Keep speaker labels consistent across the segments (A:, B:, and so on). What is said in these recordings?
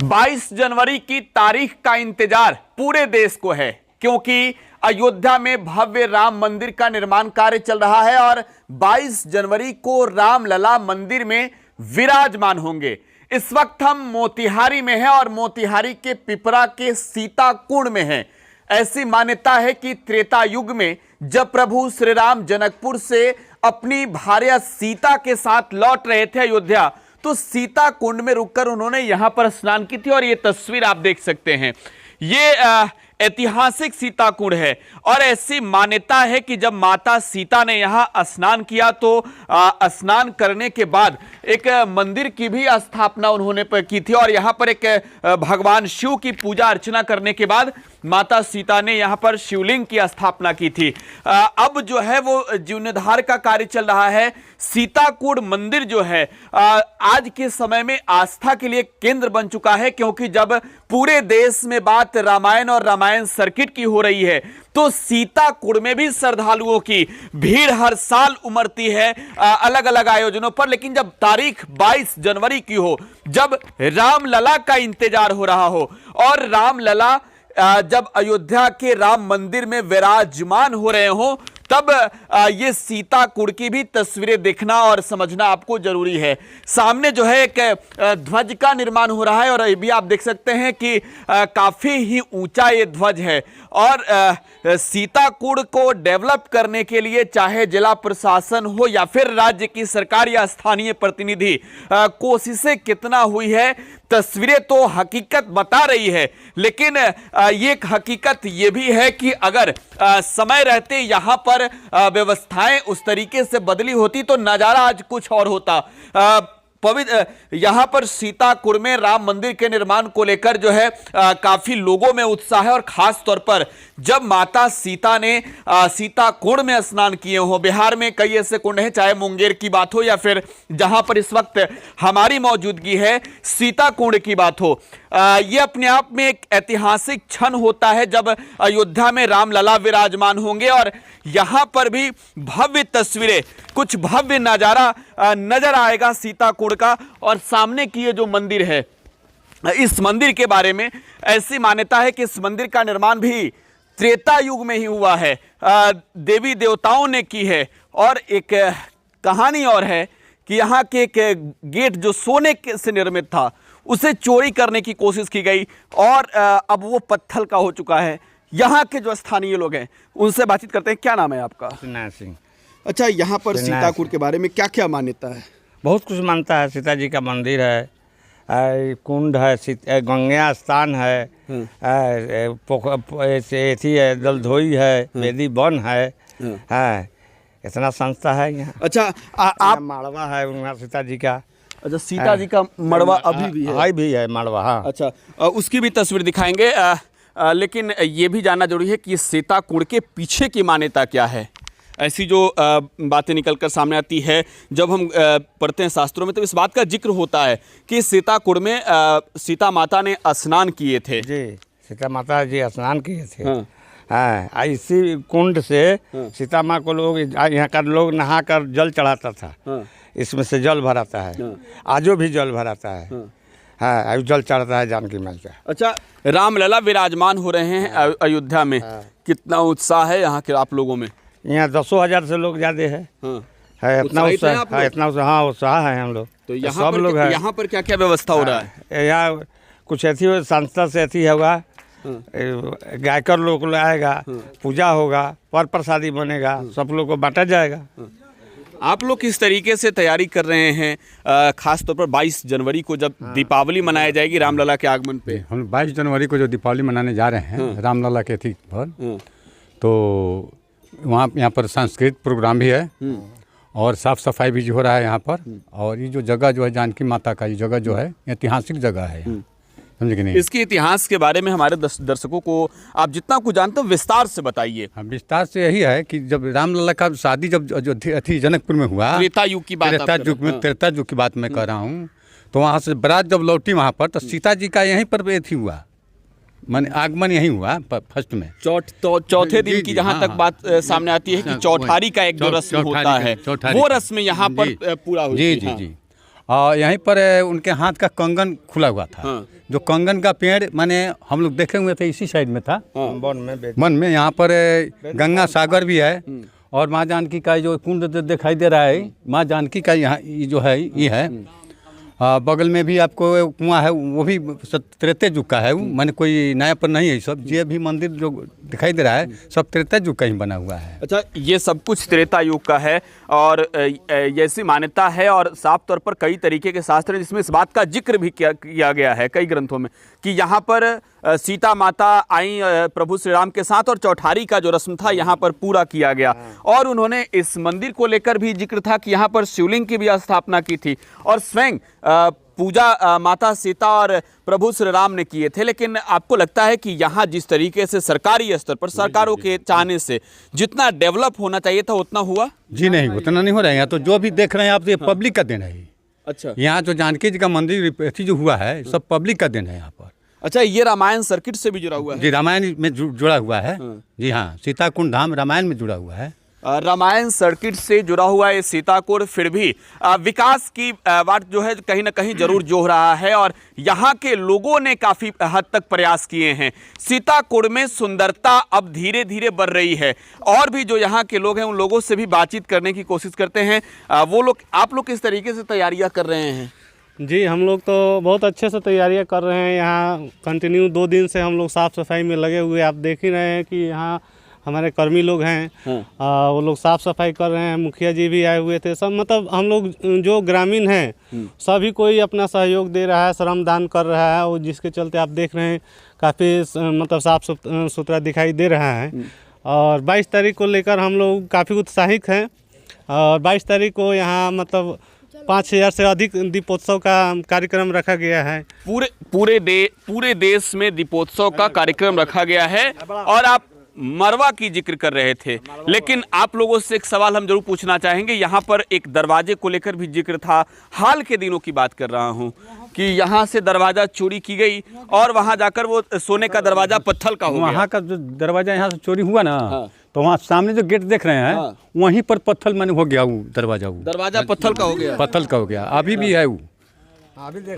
A: 22 जनवरी की तारीख का इंतजार पूरे देश को है, क्योंकि अयोध्या में भव्य राम मंदिर का निर्माण कार्य चल रहा है और 22 जनवरी को रामलला मंदिर में विराजमान होंगे। इस वक्त हम मोतिहारी में हैं और मोतिहारी के पिपरा के सीता कुंड में हैं। ऐसी मान्यता है कि त्रेता युग में जब प्रभु श्री राम जनकपुर से अपनी भार्या सीता के साथ लौट रहे थे अयोध्या, तो सीता कुंड में रुककर उन्होंने यहां पर स्नान की थी और ये तस्वीर आप देख सकते हैं। ये ऐतिहासिक सीता कुंड है और ऐसी मान्यता है कि जब माता सीता ने यहां स्नान किया तो स्नान करने के बाद एक मंदिर की भी स्थापना उन्होंने की थी और यहां पर एक भगवान शिव की पूजा अर्चना करने के बाद माता सीता ने यहां पर शिवलिंग की स्थापना की थी। अब जो है वो जीर्णोद्धार का कार्य चल रहा है। सीता कुंड मंदिर जो है आज के समय में आस्था के लिए केंद्र बन चुका है, क्योंकि जब पूरे देश में बात रामायण और रामायण सर्किट की हो रही है तो सीता कुंड में भी श्रद्धालुओं की भीड़ हर साल उमड़ती है अलग अलग आयोजनों पर। लेकिन जब तारीख 22 जनवरी की हो, जब रामलला का इंतजार हो रहा हो और रामलला जब अयोध्या के राम मंदिर में विराजमान हो रहे हो, तब ये सीता कुंड की भी तस्वीरें देखना और समझना आपको जरूरी है। सामने जो है एक ध्वज का निर्माण हो रहा है और ये भी आप देख सकते हैं कि काफी ही ऊंचा ये ध्वज है और सीता कुंड को डेवलप करने के लिए चाहे जिला प्रशासन हो या फिर राज्य की सरकार या स्थानीय प्रतिनिधि, कोशिशें कितना हुई है, तस्वीरें तो हकीकत बता रही है। लेकिन ये एक हकीकत ये भी है कि अगर समय रहते यहां पर व्यवस्थाएं उस तरीके से बदली होती तो नजारा आज कुछ और होता। पवित्र यहां पर सीता कुंड में राम मंदिर के निर्माण को लेकर जो है काफी लोगों में उत्साह है और खास तौर पर जब माता सीता ने सीता कुंड में स्नान किए हो। बिहार में कई ऐसे कुंड हैं, चाहे मुंगेर की बात हो या फिर जहां पर इस वक्त हमारी मौजूदगी है सीता कुंड की बात हो। ये अपने आप में एक ऐतिहासिक क्षण होता है जब अयोध्या में रामलला विराजमान होंगे और यहां पर भी भव्य तस्वीरें, कुछ भव्य नजारा नजर आएगा सीता कुंड का। और सामने की ये जो मंदिर है, इस मंदिर के बारे में ऐसी मान्यता है कि इस मंदिर का निर्माण भी त्रेता युग में ही हुआ है, देवी देवताओं ने की है। और एक कहानी और है कि यहाँ के एक गेट जो सोने से निर्मित था उसे चोरी करने की कोशिश की गई और अब वो पत्थर का हो चुका है। यहाँ के जो स्थानीय लोग हैं उनसे बातचीत करते हैं। क्या नाम है आपका?
B: सिंह।
A: अच्छा, यहाँ पर सीता कुंड के बारे में क्या क्या मान्यता है?
B: बहुत कुछ मानता है। सीता जी का मंदिर है, कुंड है, गंगा स्थान है, एथी है, दलधोई है, वेदी वन है, इतना संस्था है यहाँ।
A: अच्छा, आप
B: मड़वा है उनका सीता जी का।
A: अच्छा, सीता जी का मड़वा अभी भी है?
B: भी है मड़वा। हाँ।
A: अच्छा, उसकी भी तस्वीर दिखाएंगे। लेकिन ये भी जानना जरूरी है कि सीता कुंड के पीछे की मान्यता क्या है। ऐसी जो बातें निकलकर सामने आती है जब हम पढ़ते हैं शास्त्रों में, तो इस बात का जिक्र होता है कि सीता कुंड में सीता माता ने स्नान किए थे।
B: जी, सीता माता जी स्नान किए थे। हाँ, इसी कुंड से सीता माँ को लोग यहाँ का लोग नहा कर जल चढ़ाता था। इसमें से जल भराता है, आजो भी जल भराता है। हाँ, जल चढ़ता है जानकी माई का। अच्छा,
A: रामलला विराजमान हो रहे हैं अयोध्या में, कितना उत्साह है यहाँ के आप लोगों में?
B: यहाँ 10,000 से लोग ज्यादा है। इतना उत्साह, इतना उत्साह है हम लोग।
A: तो यहाँ सब लोग है। यहाँ पर क्या क्या व्यवस्था हो रहा है?
B: यहाँ कुछ ऐसी संस्था से ऐसी होगा, गायकर लोग आएगा, पूजा होगा, पर प्रसादी बनेगा, सब लोग को बांटा जाएगा।
A: आप लोग किस तरीके से तैयारी कर रहे हैं, खास तौर पर 22 जनवरी को जब दीपावली मनाई जाएगी रामलला के आगमन पे?
C: हम 22 जनवरी को जो दीपावली मनाने जा रहे हैं रामलला के थी पर, तो वहाँ यहाँ पर सांस्कृतिक प्रोग्राम भी है और साफ सफाई भी हो रहा है यहाँ पर। और ये जो जगह जो है जानकी माता का, ये जगह जो है ऐतिहासिक जगह है, समझे कि नहीं?
A: इसके इतिहास के बारे में हमारे दर्शकों को आप जितना कुछ जानते हो विस्तार से बताइए।
C: हाँ, विस्तार से यही है कि जब रामलला का शादी जब थी जनकपुर में हुआ,
A: त्रेता युग की बात,
C: त्रेता युग की बात मैं कह रहा हूँ, तो वहाँ से बारात जब लौटी वहाँ पर, तो सीता जी का यहीं पर थी हुआ, माने आगमन यही हुआ फर्स्ट में।
A: चौथे दिन की जहाँ तक बात सामने आती है कि चौठारी का एक जो रस्म होता है, वो रस्म यहाँ पर पूरा हुई।
C: जी जी जी। यहीं पर उनके हाथ का कंगन खुला हुआ था।
A: हाँ।
C: जो कंगन का पेड़ माने हम लोग देखे हुए थे, इसी साइड में था, वन में। यहाँ पर गंगा सागर भी है और माँ जानकी का जो कुंड दिखाई दे रहा है, माँ जानकी का यहाँ जो है ये है। बगल में भी आपको कुआं है, वो भी त्रेते युग का है, मैंने कोई नया पर नहीं है। सब ये भी मंदिर जो दिखाई दे रहा है सब त्रेता युग का ही बना हुआ है।
A: अच्छा, ये सब कुछ त्रेता युग का है और ऐसी मान्यता है और साफ तौर पर कई तरीके के शास्त्र हैं जिसमें इस बात का जिक्र भी किया गया है कई ग्रंथों में कि यहाँ पर सीता माता आई प्रभु श्री राम के साथ और चौठारी का जो रस्म था यहाँ पर पूरा किया गया। और उन्होंने इस मंदिर को लेकर भी जिक्र था कि यहाँ पर शिवलिंग की भी स्थापना की थी और स्वयं पूजा माता सीता और प्रभु श्री राम ने किए थे। लेकिन आपको लगता है कि यहाँ जिस तरीके से सरकारी स्तर पर सरकारों के चाहने से जितना डेवलप होना चाहिए था उतना हुआ?
C: जी नहीं, उतना नहीं हो रहा है। यहाँ तो जो भी देख रहे हैं आप, ये पब्लिक का देन है।
A: अच्छा,
C: यहाँ जो जानकी जी का मंदिर जो हुआ है सब पब्लिक का देन है यहाँ पर।
A: अच्छा, ये रामायण सर्किट से भी जुड़ा हुआ है?
C: जी, रामायण में जुड़ा हुआ है। जी हाँ, सीताकुंड धाम रामायण में जुड़ा हुआ है।
A: रामायण सर्किट से जुड़ा हुआ है सीताकुंड, फिर भी विकास की बात जो है कहीं ना कहीं जरूर जोह रहा है और यहाँ के लोगों ने काफ़ी हद तक प्रयास किए हैं। सीताकुंड में सुंदरता अब धीरे धीरे बढ़ रही है और भी जो यहाँ के लोग हैं उन लोगों से भी बातचीत करने की कोशिश करते हैं। वो लोग, आप लोग किस तरीके से तैयारियाँ कर रहे हैं?
D: जी, हम लोग तो बहुत अच्छे से तैयारियां कर रहे हैं। यहाँ कंटिन्यू 2 दिन से हम लोग साफ़ सफाई में लगे हुए। आप देख ही रहे हैं कि यहाँ हमारे कर्मी लोग हैं। वो लोग साफ़ सफाई कर रहे हैं। मुखिया जी भी आए हुए थे। सब मतलब हम लोग जो ग्रामीण हैं सभी कोई अपना सहयोग दे रहा है, श्रमदान कर रहा है और जिसके चलते आप देख रहे हैं काफ़ी मतलब साफ़ सुथरा दिखाई दे रहा है। और 22 तारीख को लेकर हम लोग काफ़ी उत्साहित हैं और 22 तारीख को यहाँ मतलब 5000 से अधिक दीपोत्सव का कार्यक्रम रखा गया है।
A: पूरे देश में दीपोत्सव का कार्यक्रम रखा गया है और आप मरवा की जिक्र कर रहे थे, लेकिन आप लोगों से एक सवाल हम जरूर पूछना चाहेंगे। यहाँ पर एक दरवाजे को लेकर भी जिक्र था। हाल के दिनों की बात कर रहा हूँ कि यहाँ से दरवाजा चोरी की गई और वहाँ जाकर वो सोने का दरवाजा पत्थर का हो गया।
C: वहाँ का जो दरवाजा यहाँ से चोरी हुआ ना, तो वहाँ सामने जो गेट देख रहे हैं वहीं पर पत्थर मैंने हो गया, वो दरवाजा
A: पत्थर का हो गया।
C: पत्थर का हो गया। अभी भी है वो,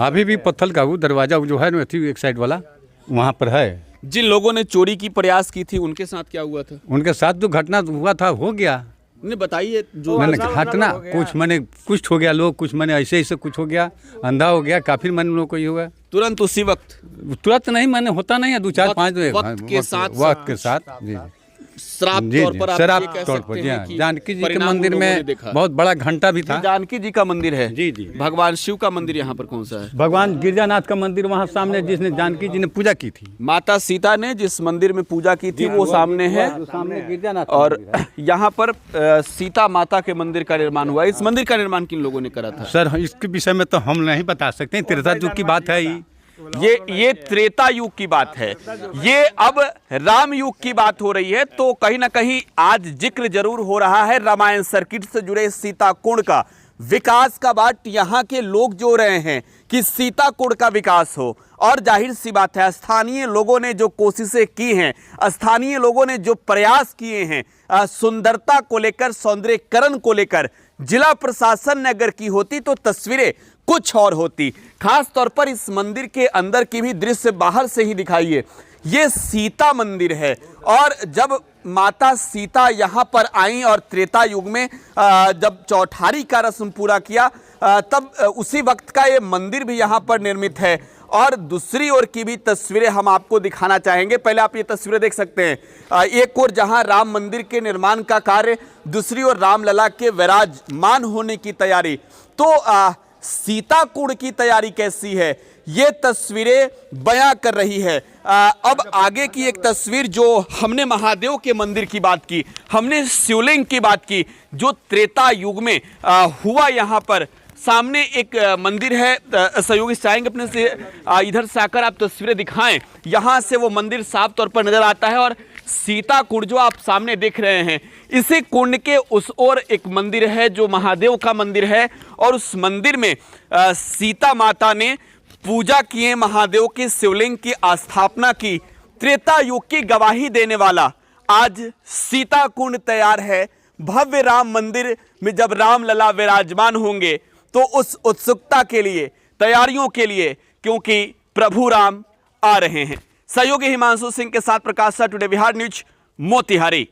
C: अभी भी पत्थर का वो दरवाजा जो है ना एक साइड वाला वहाँ पर है।
A: जिन लोगों ने चोरी की प्रयास की थी उनके साथ क्या हुआ था?
C: उनके साथ जो घटना हुआ था हो गया।
A: नहीं बताइए। जो
C: मैंने घटना कुछ हो गया, लोग कुछ मैंने ऐसे कुछ हो गया, अंधा हो गया, काफी मैंने लोग को ये हुआ
A: तुरंत उसी वक्त?
C: तुरंत नहीं, मैंने होता नहीं है 2-4-5
A: वक्त के साथ
C: जी
A: शराब तौर पर,
C: शराब तौर पर। जी, जानकी जी के मंदिर में बहुत बड़ा घंटा भी था।
A: जानकी जी का मंदिर है?
C: जी जी।
A: भगवान शिव का मंदिर यहाँ पर कौन सा है?
C: भगवान गिरजानाथ का मंदिर वहाँ सामने, जिसने जानकी जी ने पूजा की थी।
A: माता सीता ने जिस मंदिर में पूजा की थी वो सामने है,
C: सामने गिरजानाथ।
A: और यहाँ पर सीता माता के मंदिर का निर्माण हुआ। इस मंदिर का निर्माण किन लोगों ने करा था?
C: सर, इसके विषय में तो हम नहीं बता सकते। त्रेता युग की बात है
A: ये त्रेता युग की बात है। ये अब राम युग की बात हो रही है, तो कहीं ना कहीं आज जिक्र जरूर हो रहा है रामायण सर्किट से जुड़े सीताकुंड का। विकास का बात यहाँ के लोग जो रहे हैं कि सीताकुंड का विकास हो, और जाहिर सी बात है स्थानीय लोगों ने जो कोशिशें की हैं, स्थानीय लोगों ने जो प्रयास किए हैं सुंदरता को लेकर, सौंदर्यीकरण को लेकर, जिला प्रशासन ने अगर की होती तो तस्वीरें कुछ और होती। खास तौर पर इस मंदिर के अंदर की भी दृश्य बाहर से ही दिखाइए। ये सीता मंदिर है और जब माता सीता यहाँ पर आई और त्रेता युग में जब चौठारी का रस्म पूरा किया तब उसी वक्त का ये मंदिर भी यहाँ पर निर्मित है। और दूसरी ओर की भी तस्वीरें हम आपको दिखाना चाहेंगे। पहले आप ये तस्वीरें देख सकते हैं। एक ओर जहाँ राम मंदिर के निर्माण का कार्य, दूसरी ओर रामलला के विराजमान होने की तैयारी। तो सीताकुंड की तैयारी कैसी है ये तस्वीरें बयां कर रही है। अब आगे की एक तस्वीर, जो हमने महादेव के मंदिर की बात की, हमने शिवलिंग की बात की जो त्रेता युग में हुआ। यहाँ पर सामने एक मंदिर है। सहयोगी चाहेंगे अपने से इधर से आकर आप तस्वीरें दिखाएं। यहाँ से वो मंदिर साफ तौर पर नजर आता है और सीताकुंड जो आप सामने देख रहे हैं, इसी कुंड के उस ओर एक मंदिर है जो महादेव का मंदिर है और उस मंदिर में सीता माता ने पूजा किए, महादेव के शिवलिंग की स्थापना की। त्रेता युग की गवाही देने वाला आज सीताकुंड तैयार है। भव्य राम मंदिर में जब रामलला विराजमान होंगे तो उस उत्सुकता के लिए, तैयारियों के लिए, क्योंकि प्रभु राम आ रहे हैं। सहयोगी हिमांशु सिंह के साथ प्रकाश टुडे बिहार न्यूज, मोतिहारी।